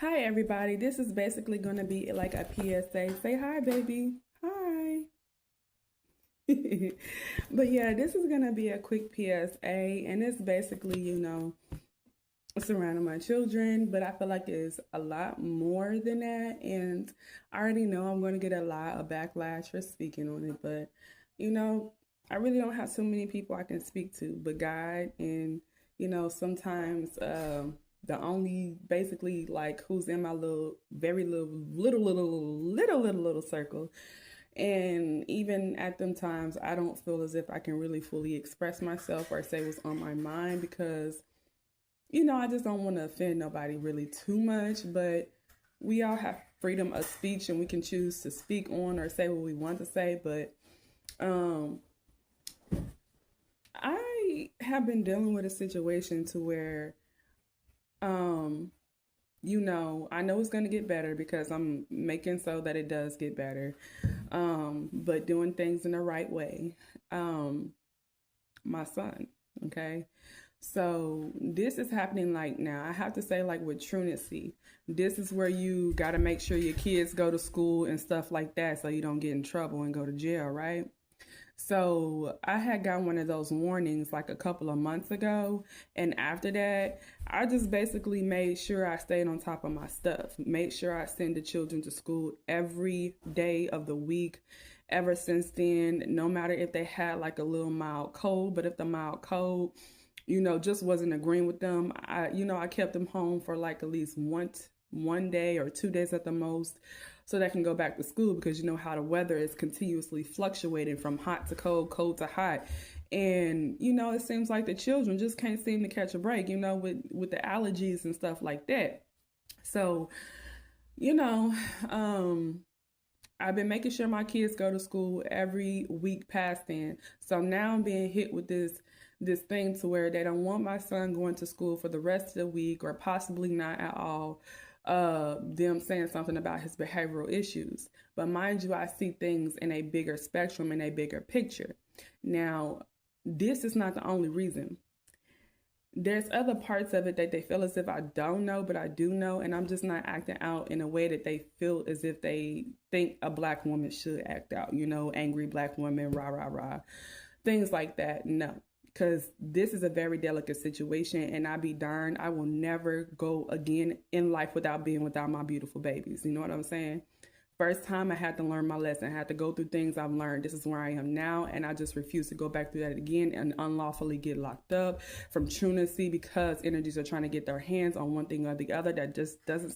Hi, everybody. This is basically going to be like a PSA. Say hi, baby. Hi. But yeah, this is going to be a quick PSA, and it's basically, surrounding my children, but I feel like it's a lot more than that. And I already know I'm going to get a lot of backlash for speaking on it, but you know, I really don't have so many people I can speak to but God. And sometimes the only basically like who's in my little, very little circle. And even at them times, I don't feel as if I can really fully express myself or say what's on my mind because I just don't want to offend nobody really too much, but we all have freedom of speech and we can choose to speak on or say what we want to say. But um, I have been dealing with a situation to where, um, I know it's going to get better because I'm making so that it does get better, but doing things in the right way. Um, my son, okay? So this is happening like now. I have to say, like with truancy, this is where you got to make sure your kids go to school and stuff like that so you don't get in trouble and go to jail, right? So I had got one of those warnings like a couple of months ago. And after that, I just basically made sure I stayed on top of my stuff, made sure I send the children to school every day of the week. Ever since then, no matter if they had like a little mild cold, but if the mild cold, just wasn't agreeing with them, I kept them home for like at least one day or 2 days at the most so they can go back to school because you know how the weather is continuously fluctuating from hot to cold, cold to hot. And it seems like the children just can't seem to catch a break, with the allergies and stuff like that. So, you know, um I've been making sure my kids go to school every week past then. So now I'm being hit with this thing to where they don't want my son going to school for the rest of the week or possibly not at all. Them saying something about his behavioral issues. But mind you, I see things in a bigger spectrum, in a bigger picture. Now, this is not the only reason. There's other parts of it that they feel as if I don't know, but I do know, and I'm just not acting out in a way that they feel as if they think a black woman should act out, angry black woman, rah, rah, rah, things like that. No, because this is a very delicate situation, and I be darned, I will never go again in life without being without my beautiful babies. You know what I'm saying? First time I had to learn my lesson. I had to go through things I've learned. This is where I am now, and I just refuse to go back through that again and unlawfully get locked up from truancy because energies are trying to get their hands on one thing or the other that just doesn't